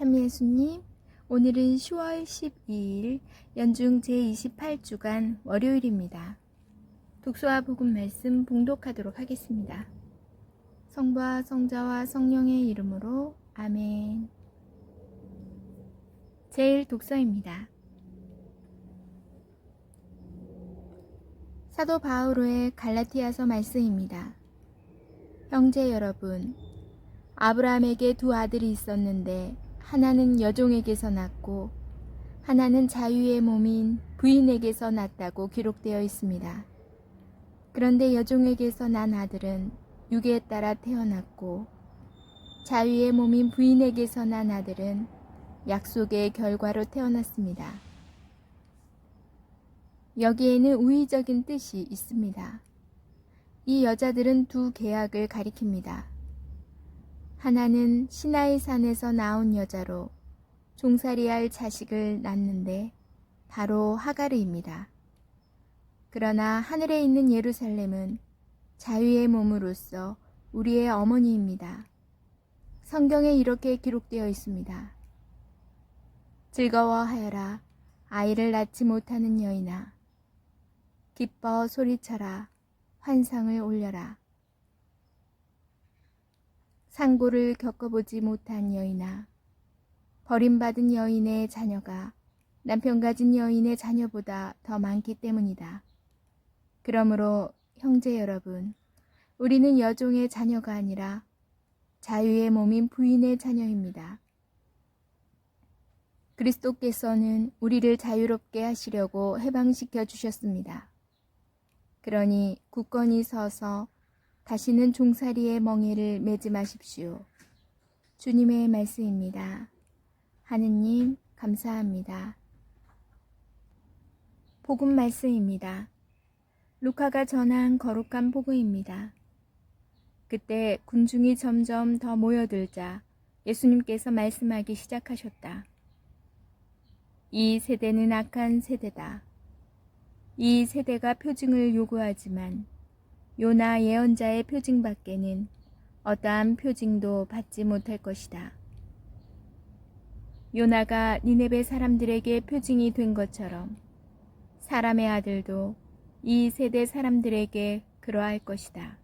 참 예수님, 오늘은 10월 12일 연중 제28주간 월요일입니다. 독서와 복음 말씀 봉독하도록 하겠습니다. 성부와 성자와 성령의 이름으로 아멘. 제일 독서입니다. 사도 바오로의 갈라티아서 말씀입니다. 형제 여러분, 아브라함에게 두 아들이 있었는데 하나는 여종에게서 낳고 하나는 자유의 몸인 부인에게서 낳았다고 기록되어 있습니다. 그런데 여종에게서 난 아들은 육에 따라 태어났고 자유의 몸인 부인에게서 난 아들은 약속의 결과로 태어났습니다. 여기에는 우의적인 뜻이 있습니다. 이 여자들은 두 계약을 가리킵니다. 하나는 시나이 산에서 나온 여자로 종살이할 자식을 낳는데 바로 하가르입니다. 그러나 하늘에 있는 예루살렘은 자유의 몸으로서 우리의 어머니입니다. 성경에 이렇게 기록되어 있습니다. 즐거워하여라, 아이를 낳지 못하는 여인아. 기뻐 소리쳐라, 환상을 올려라. 상고를 겪어보지 못한 여인아, 버림받은 여인의 자녀가 남편 가진 여인의 자녀보다 더 많기 때문이다. 그러므로 형제 여러분, 우리는 여종의 자녀가 아니라 자유의 몸인 부인의 자녀입니다. 그리스도께서는 우리를 자유롭게 하시려고 해방시켜 주셨습니다. 그러니 굳건히 서서 다시는 종살이의 멍에를 매지 마십시오. 주님의 말씀입니다. 하느님 감사합니다. 복음 말씀입니다. 루카가 전한 거룩한 복음입니다. 그때 군중이 점점 더 모여들자 예수님께서 말씀하기 시작하셨다. 이 세대는 악한 세대다. 이 세대가 표징을 요구하지만 요나 예언자의 표징 밖에는 어떠한 표징도 받지 못할 것이다. 요나가 니네베 사람들에게 표징이 된 것처럼 사람의 아들도 이 세대 사람들에게 그러할 것이다.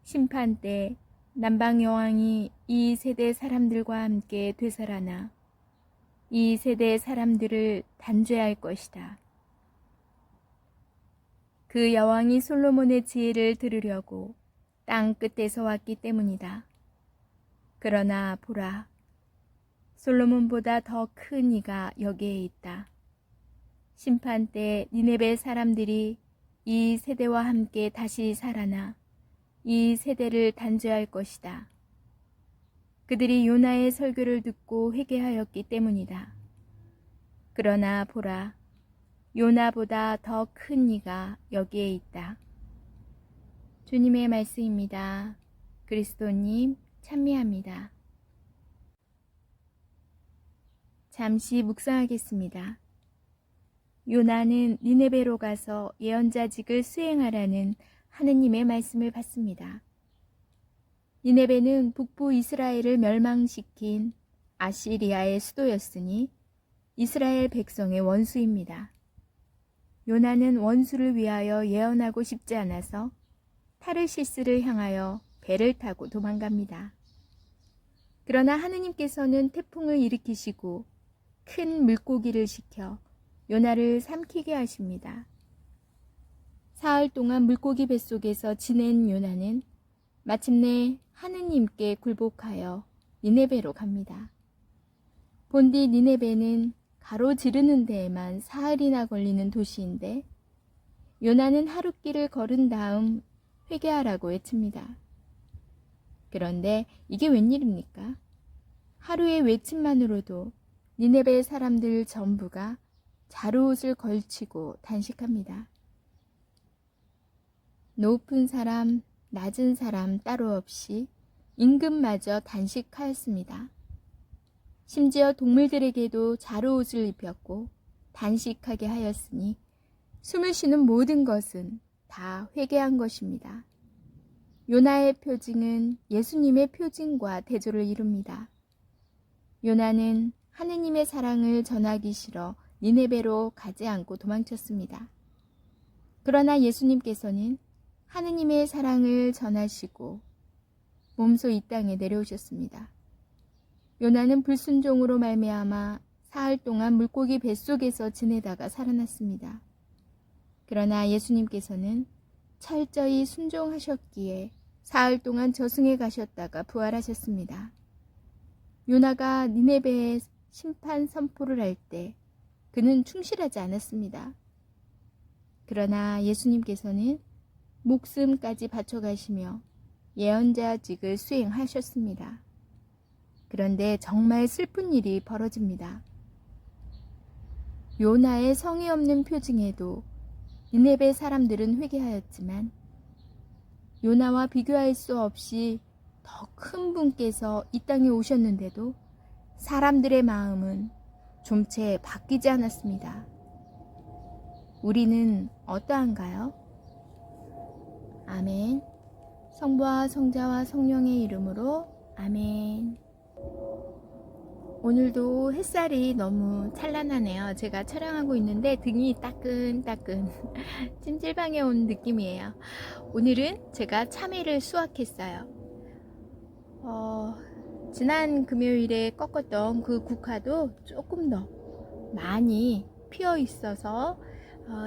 심판 때 남방 여왕이 이 세대 사람들과 함께 되살아나 이 세대 사람들을 단죄할 것이다. 그 여왕이 솔로몬의 지혜를 들으려고 땅 끝에서 왔기 때문이다. 그러나 보라, 솔로몬보다 더 큰 이가 여기에 있다. 심판 때 니네베 사람들이 이 세대와 함께 다시 살아나 이 세대를 단죄할 것이다. 그들이 요나의 설교를 듣고 회개하였기 때문이다. 그러나 보라, 요나보다 더 큰 이가 여기에 있다. 주님의 말씀입니다. 그리스도님 찬미합니다. 잠시 묵상하겠습니다. 요나는 니네베로 가서 예언자직을 수행하라는 하느님의 말씀을 받습니다. 니네베는 북부 이스라엘을 멸망시킨 아시리아의 수도였으니 이스라엘 백성의 원수입니다. 요나는 원수를 위하여 예언하고 싶지 않아서 타르시스를 향하여 배를 타고 도망갑니다. 그러나 하느님께서는 태풍을 일으키시고 큰 물고기를 시켜 요나를 삼키게 하십니다. 사흘 동안 물고기 뱃속에서 지낸 요나는 마침내 하느님께 굴복하여 니네베로 갑니다. 본디 니네베는 가로지르는 데에만 사흘이나 걸리는 도시인데 요나는 하룻길을 걸은 다음 회개하라고 외칩니다. 그런데 이게 웬일입니까? 하루의 외침만으로도 니네베 사람들 전부가 자루옷을 걸치고 단식합니다. 높은 사람, 낮은 사람 따로 없이 임금마저 단식하였습니다. 심지어 동물들에게도 자루옷을 입혔고 단식하게 하였으니 숨을 쉬는 모든 것은 다 회개한 것입니다. 요나의 표징은 예수님의 표징과 대조를 이룹니다. 요나는 하느님의 사랑을 전하기 싫어 니네베로 가지 않고 도망쳤습니다. 그러나 예수님께서는 하느님의 사랑을 전하시고 몸소 이 땅에 내려오셨습니다. 요나는 불순종으로 말미암아 사흘 동안 물고기 뱃속에서 지내다가 살아났습니다. 그러나 예수님께서는 철저히 순종하셨기에 사흘 동안 저승에 가셨다가 부활하셨습니다. 요나가 니네베에 심판 선포를 할 때 그는 충실하지 않았습니다. 그러나 예수님께서는 목숨까지 바쳐가시며 예언자직을 수행하셨습니다. 그런데 정말 슬픈 일이 벌어집니다. 요나의 성의 없는 표징에도 니네베 사람들은 회개하였지만 요나와 비교할 수 없이 더 큰 분께서 이 땅에 오셨는데도 사람들의 마음은 좀채 바뀌지 않았습니다. 우리는 어떠한가요? 아멘. 성부와 성자와 성령의 이름으로 아멘. 오늘도 햇살이 너무 찬란하네요. 제가 촬영하고 있는데 등이 따끈따끈 찜질방에 온 느낌이에요. 오늘은 제가 참외를 수확했어요. 지난 금요일에 꺾었던 그 국화도 조금 더 많이 피어 있어서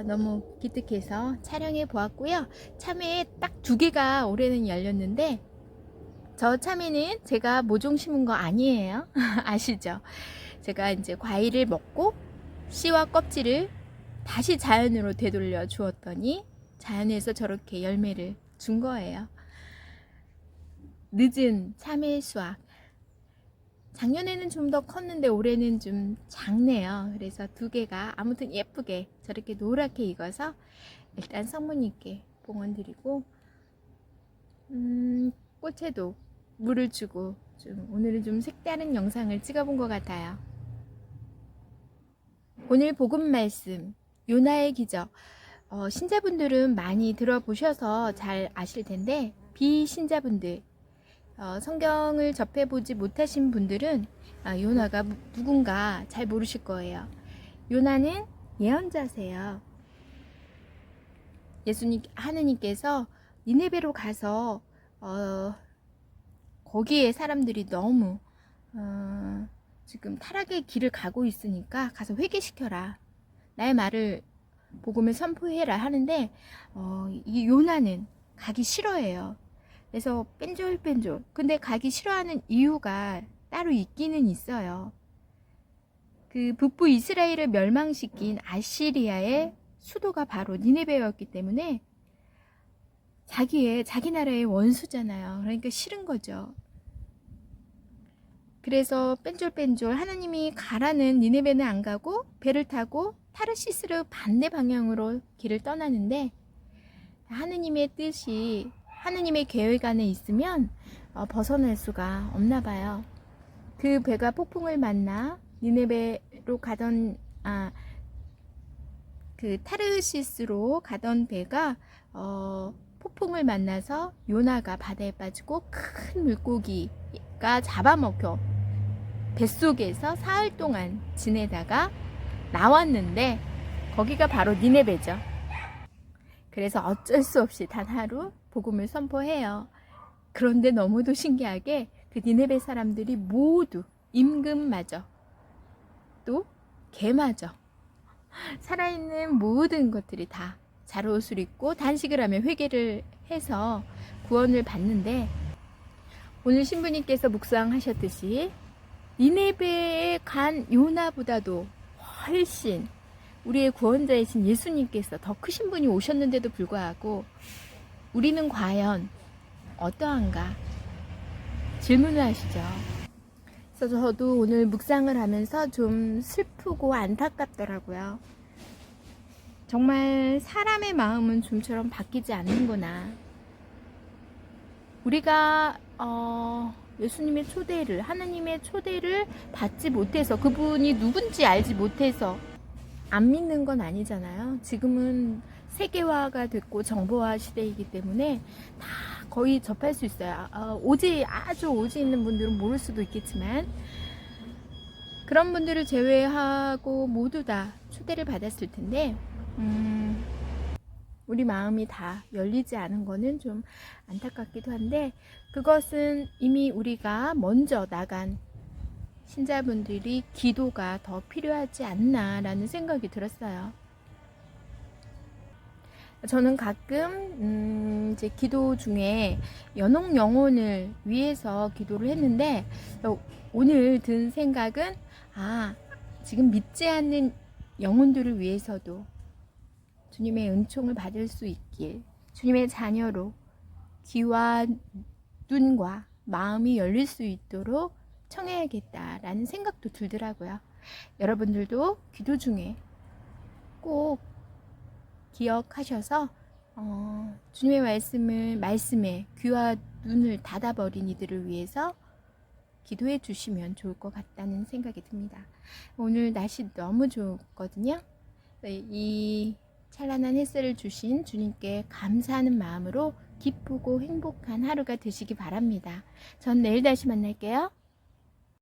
너무 기특해서 촬영해 보았고요. 참외 딱 2개가 올해는 열렸는데 저 참외는 제가 모종 심은 거 아니에요. 아시죠? 제가 이제 과일을 먹고 씨와 껍질을 다시 자연으로 되돌려 주었더니 자연에서 저렇게 열매를 준 거예요. 늦은 참외 수확. 작년에는 좀 더 컸는데 올해는 좀 작네요. 그래서 2개가 아무튼 예쁘게 저렇게 노랗게 익어서 일단 성모님께 봉헌 드리고 꽃에도 물을 주고 오늘은 좀 색다른 영상을 찍어본 것 같아요. 오늘 복음 말씀 요나의 기적. 신자분들은 많이 들어보셔서 잘 아실 텐데 비신자분들 성경을 접해보지 못하신 분들은 요나가 누군가 잘 모르실 거예요. 요나는 예언자세요. 하느님께서 니네베로 가서 거기에 사람들이 너무 지금 타락의 길을 가고 있으니까 가서 회개시켜라. 나의 말을 복음을 선포해라 하는데 이 요나는 가기 싫어해요. 그래서 뺀졸뺀졸. 근데 가기 싫어하는 이유가 따로 있기는 있어요. 그 북부 이스라엘을 멸망시킨 아시리아의 수도가 바로 니네베였기 때문에 자기 나라의 원수잖아요. 그러니까 싫은 거죠. 그래서 뺀졸뺀졸 하나님이 가라는 니네베는 안 가고 배를 타고 타르시스로 반대 방향으로 길을 떠나는데 하느님의 뜻이 하느님의 계획 안에 있으면 벗어날 수가 없나 봐요. 그 배가 폭풍을 만나 니네베로 가던 그 타르시스로 가던 배가 폭풍을 만나서 요나가 바다에 빠지고 큰 물고기가 잡아먹혀 뱃속에서 사흘 동안 지내다가 나왔는데 거기가 바로 니네베죠. 그래서 어쩔 수 없이 단 하루 복음을 선포해요. 그런데 너무도 신기하게 그 니네베 사람들이 모두 임금마저 또 개마저 살아있는 모든 것들이 다 잘옷을 입고 단식을 하며 회개를 해서 구원을 받는데 오늘 신부님께서 묵상하셨듯이 니네베에 간 요나보다도 훨씬 우리의 구원자이신 예수님께서 더 크신 분이 오셨는데도 불구하고 우리는 과연 어떠한가 질문을 하시죠. 그래서 저도 오늘 묵상을 하면서 좀 슬프고 안타깝더라고요. 정말 사람의 마음은 좀처럼 바뀌지 않는구나. 우리가 예수님의 초대를 하나님의 초대를 받지 못해서 그분이 누군지 알지 못해서 안 믿는 건 아니잖아요. 지금은 세계화가 됐고 정보화 시대이기 때문에 다 거의 접할 수 있어요. 아주 오지 있는 분들은 모를 수도 있겠지만 그런 분들을 제외하고 모두 다 초대를 받았을 텐데 우리 마음이 다 열리지 않은 거는 좀 안타깝기도 한데, 그것은 이미 우리가 먼저 나간 신자분들이 기도가 더 필요하지 않나라는 생각이 들었어요. 저는 가끔 이제 기도 중에 연옥 영혼을 위해서 기도를 했는데, 오늘 든 생각은 지금 믿지 않는 영혼들을 위해서도 주님의 은총을 받을 수 있길, 주님의 자녀로 귀와 눈과 마음이 열릴 수 있도록 청해야겠다라는 생각도 들더라고요. 여러분들도 기도 중에 꼭 기억하셔서 주님의 말씀에 귀와 눈을 닫아버린 이들을 위해서 기도해 주시면 좋을 것 같다는 생각이 듭니다. 오늘 날씨 너무 좋거든요. 이 찬란한 햇살을 주신 주님께 감사하는 마음으로 기쁘고 행복한 하루가 되시기 바랍니다. 전 내일 다시 만날게요.